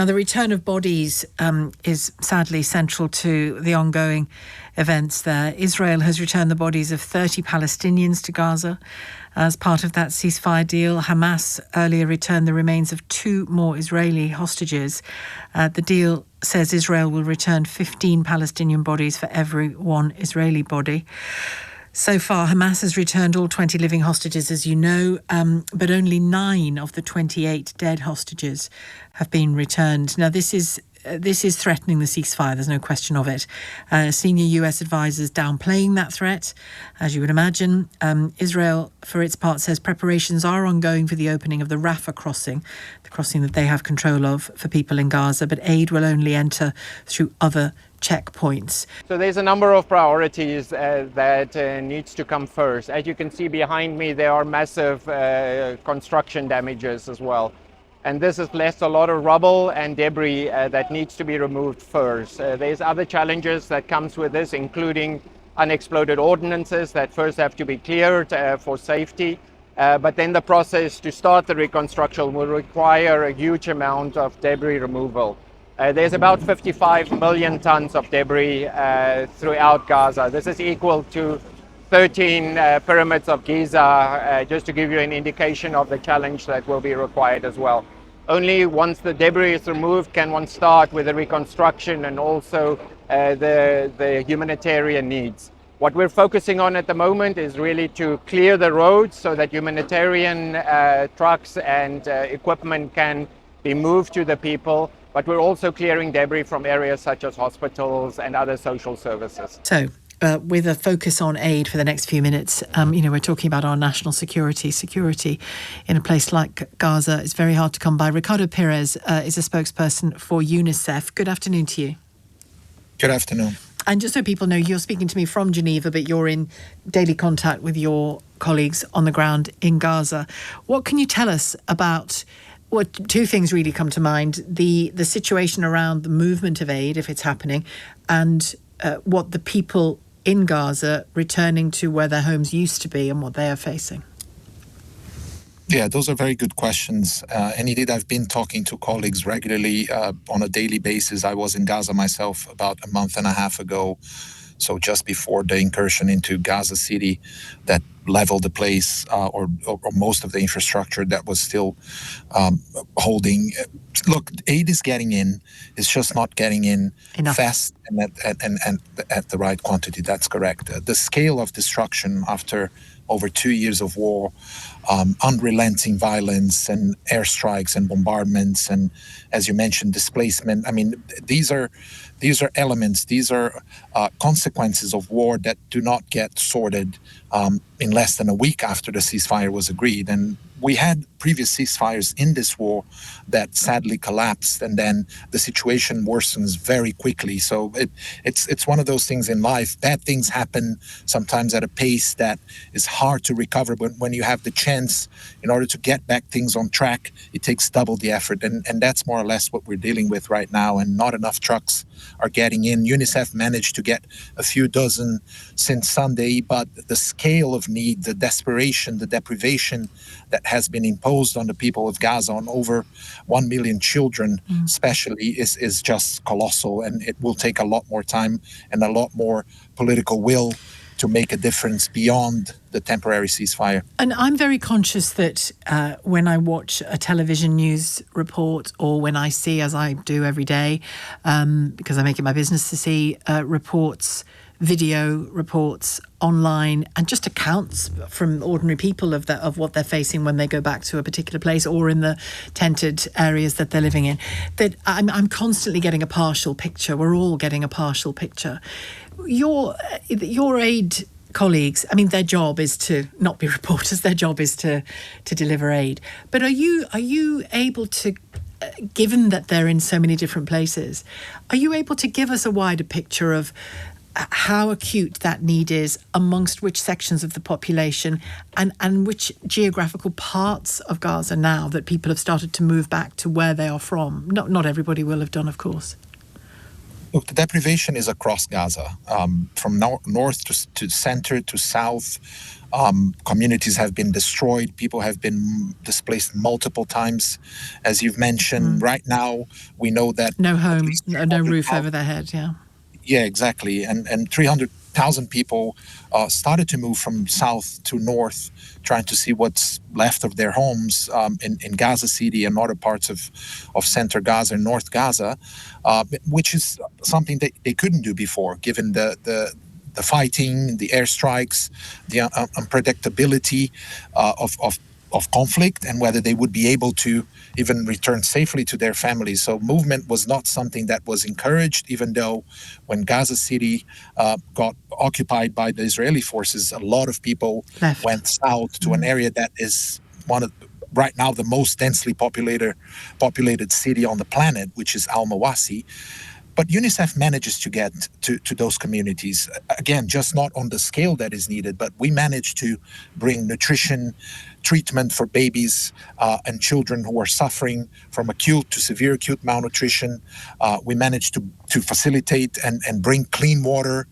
Now, the return of bodies is sadly central to the ongoing events there. Israel has returned the bodies of 30 Palestinians to Gaza as part of that ceasefire deal. Hamas earlier returned the remains of 2 more Israeli hostages. The deal says Israel will return 15 Palestinian bodies for every 1 Israeli body. So far, Hamas has returned all 20 living hostages, as you know, but only 9 of the 28 dead hostages have been returned. Now, this is threatening the ceasefire, there's no question of it. Senior US advisors downplaying that threat, as you would imagine. Israel, for its part, says preparations are ongoing for the opening of the Rafah crossing, the crossing that they have control of for people in Gaza, but aid will only enter through other checkpoints. So there's a number of priorities that needs to come first. As you can see behind me, there are massive construction damages as well. And this has left a lot of rubble and debris that needs to be removed first. There's other challenges that comes with this, including unexploded ordnances that first have to be cleared for safety. But then the process to start the reconstruction will require a huge amount of debris removal. There's about 55 million tons of debris throughout Gaza. This is equal to 13 pyramids of Giza, just to give you an indication of the challenge that will be required as well. Only once the debris is removed can one start with the reconstruction and also the humanitarian needs. What we're focusing on at the moment is really to clear the roads so that humanitarian trucks and equipment can be moved to the people, but we're also clearing debris from areas such as hospitals and other social services. So, with a focus on aid for the next few minutes, we're talking about our national security. Security in a place like Gaza is very hard to come by. Ricardo Pires is a spokesperson for UNICEF. Good afternoon to you. Good afternoon. And just so people know, you're speaking to me from Geneva, but you're in daily contact with your colleagues on the ground in Gaza. What can you tell us about... Well, 2 things really come to mind. The situation around the movement of aid, if it's happening, and what the people in Gaza returning to where their homes used to be and what they are facing. Yeah, those are very good questions. And indeed, I've been talking to colleagues regularly on a daily basis. I was in Gaza myself about a month and a half ago. So just before the incursion into Gaza City that leveled the place or most of the infrastructure that was still holding. Look, aid is getting in. It's just not getting in enough. Fast and at the right quantity. That's correct. The scale of destruction after over 2 years of war, unrelenting violence and airstrikes and bombardments and, as you mentioned, displacement. I mean, these are elements, these are consequences of war that do not get sorted in less than a week after the ceasefire was agreed. And we had previous ceasefires in this war that sadly collapsed, and then the situation worsens very quickly. So it's one of those things in life. Bad things happen sometimes at a pace that is hard to recover, but when you have the chance, in order to get back things on track, it takes double the effort. And that's more or less what we're dealing with right now, and not enough trucks are getting in. UNICEF managed to get a few dozen since Sunday, but the scale of need, the desperation, the deprivation that has been imposed on the people of Gaza, on over 1 million children especially, is just colossal, and it will take a lot more time and a lot more political will to make a difference beyond the temporary ceasefire. And I'm very conscious that when I watch a television news report, or when I see, as I do every day, because I make it my business to see reports, video reports online, and just accounts from ordinary people of what they're facing when they go back to a particular place or in the tented areas that they're living in, that I'm constantly getting a partial picture. We're all getting a partial picture. Your aid colleagues, I mean, their job is to not be reporters. Their job is to deliver aid. But are you able to, given that they're in so many different places, are you able to give us a wider picture of how acute that need is amongst which sections of the population and which geographical parts of Gaza now that people have started to move back to where they are from? Not everybody will have done, of course. Look, the deprivation is across Gaza, from north to center to south. Communities have been destroyed. People have been displaced multiple times, as you've mentioned. Right now, we know that no home, no roof over their head. Yeah. Yeah, exactly. And 300,000 people started to move from south to north, trying to see what's left of their homes in Gaza City and other parts of center Gaza and North Gaza, which is something that they couldn't do before, given the fighting, the airstrikes, the unpredictability of conflict, and whether they would be able to even return safely to their families. So movement was not something that was encouraged, even though when Gaza City got occupied by the Israeli forces, a lot of people went south to an area that is right now the most densely populated city on the planet, which is Al-Mawasi. But UNICEF manages to get to those communities, again, just not on the scale that is needed, but we manage to bring nutrition, treatment for babies and children who are suffering from acute to severe acute malnutrition. We manage to facilitate and bring clean water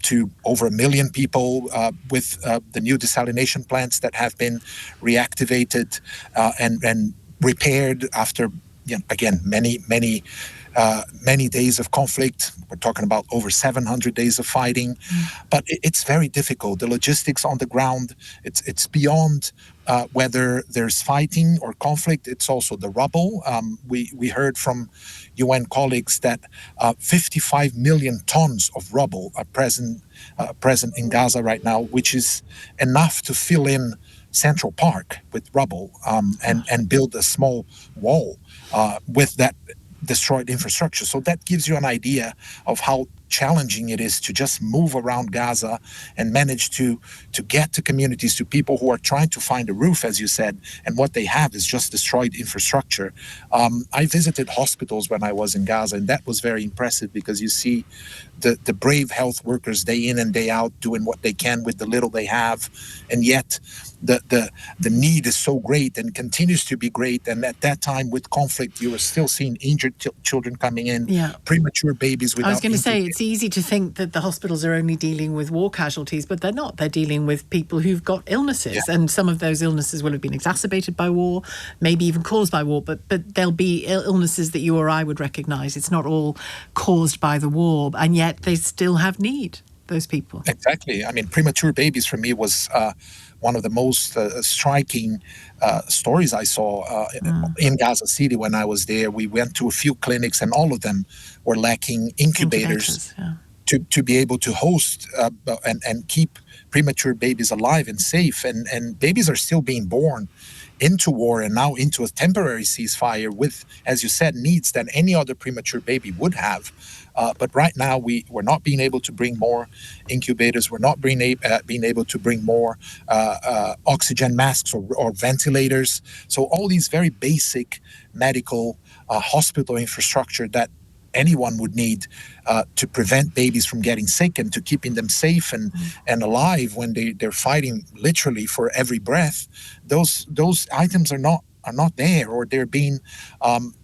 to over 1 million people with the new desalination plants that have been reactivated and repaired after, again, many days of conflict. We're talking about over 700 days of fighting, but it's very difficult. The logistics on the ground, it's beyond whether there's fighting or conflict. It's also the rubble. We heard from UN colleagues that 55 million tons of rubble are present in Gaza right now, which is enough to fill in Central Park with rubble and build a small wall with that destroyed infrastructure. So that gives you an idea of how challenging it is to just move around Gaza and manage to get to communities, to people who are trying to find a roof, as you said, and what they have is just destroyed infrastructure. I visited hospitals when I was in Gaza, and that was very impressive, because you see the brave health workers day in and day out doing what they can with the little they have, and yet the need is so great and continues to be great. And at that time with conflict, you were still seeing injured children coming in, premature babies without. I was going to say, it's easy to think that the hospitals are only dealing with war casualties, but they're not. They're dealing with people who've got illnesses, and some of those illnesses will have been exacerbated by war, maybe even caused by war, but there'll be illnesses that you or I would recognise. It's not all caused by the war, and yet they still have need, those people. Exactly. I mean, premature babies for me was one of the most striking stories I saw in Gaza City when I was there. We went to a few clinics, and all of them were lacking incubators to be able to host and keep premature babies alive and safe. And babies are still being born into war and now into a temporary ceasefire with, as you said, needs that any other premature baby would have. But right now, we're not being able to bring more incubators. We're not being able to bring more oxygen masks or ventilators. So all these very basic medical hospital infrastructure that anyone would need to prevent babies from getting sick and to keeping them safe and alive when they're fighting literally for every breath. Those items are not there, or they're being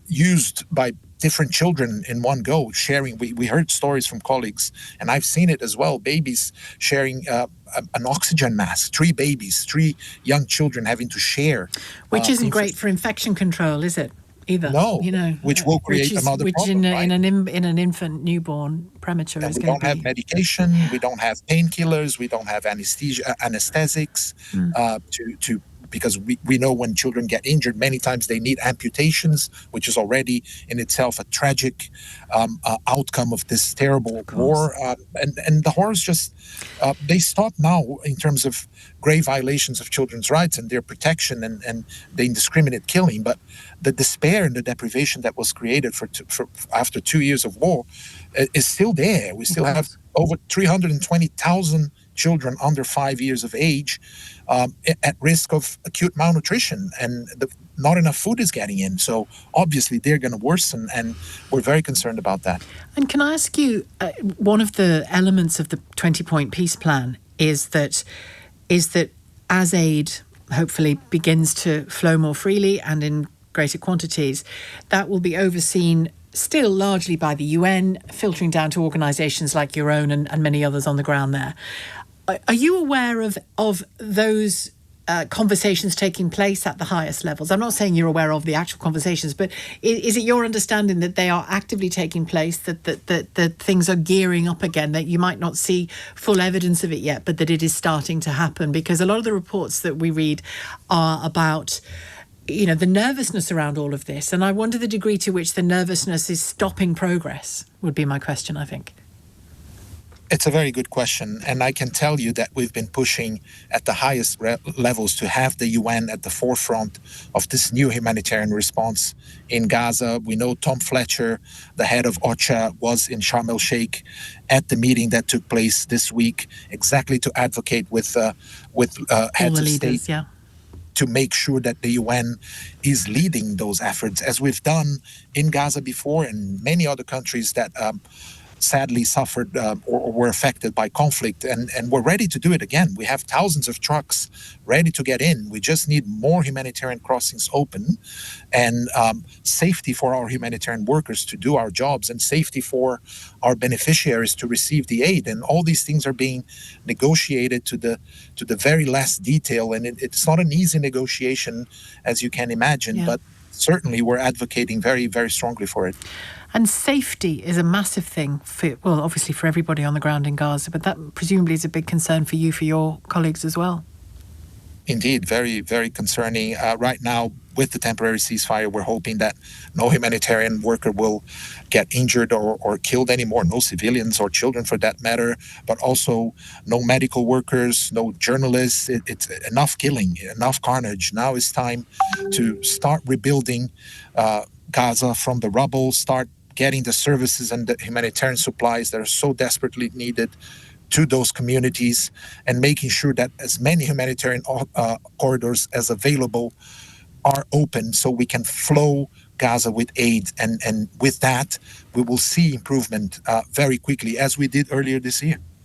used by different children in one go, sharing. We heard stories from colleagues, and I've seen it as well, babies sharing an oxygen mask, 3 young children having to share. Which isn't great for infection control, is it? Either. No, which will create another problem. In an infant, newborn, premature is going to be. We don't have medication, we don't have painkillers, we don't have anesthetics because we know when children get injured, many times they need amputations, which is already in itself a tragic outcome of this terrible war. And the horrors just, they stop now in terms of grave violations of children's rights and their protection and the indiscriminate killing. But the despair and the deprivation that was created for after 2 years of war is still there. We still have over 320,000 children under 5 years of age at risk of acute malnutrition, and not enough food is getting in. So obviously they're going to worsen, and we're very concerned about that. And can I ask you, one of the elements of the 20-point peace plan is that as aid hopefully begins to flow more freely and in greater quantities, that will be overseen still largely by the UN, filtering down to organisations like your own and many others on the ground there. Are you aware of those conversations taking place at the highest levels? I'm not saying you're aware of the actual conversations, but is it your understanding that they are actively taking place, that things are gearing up again, that you might not see full evidence of it yet, but that it is starting to happen? Because a lot of the reports that we read are about, you know, the nervousness around all of this. And I wonder the degree to which the nervousness is stopping progress, would be my question, I think. It's a very good question, and I can tell you that we've been pushing at the highest levels to have the UN at the forefront of this new humanitarian response in Gaza. We know Tom Fletcher, the head of OCHA, was in Sharm el-Sheikh at the meeting that took place this week, exactly to advocate with heads of state. Yeah. To make sure that the UN is leading those efforts, as we've done in Gaza before and many other countries that sadly suffered or were affected by conflict, and we're ready to do it again. We have thousands of trucks ready to get in. We just need more humanitarian crossings open, and safety for our humanitarian workers to do our jobs, and safety for our beneficiaries to receive the aid. And all these things are being negotiated to the very last detail, and it's not an easy negotiation, as you can imagine, but certainly we're advocating very, very strongly for it. And safety is a massive thing for, well, obviously for everybody on the ground in Gaza, but that presumably is a big concern for you, for your colleagues as well. Indeed, very, very concerning. Right now, with the temporary ceasefire, we're hoping that no humanitarian worker will get injured or killed anymore, no civilians or children for that matter, but also no medical workers, no journalists. It's enough killing, enough carnage. Now it's time to start rebuilding Gaza from the rubble, start getting the services and the humanitarian supplies that are so desperately needed to those communities, and making sure that as many humanitarian corridors as available are open so we can flow Gaza with aid. And with that, we will see improvement very quickly, as we did earlier this year.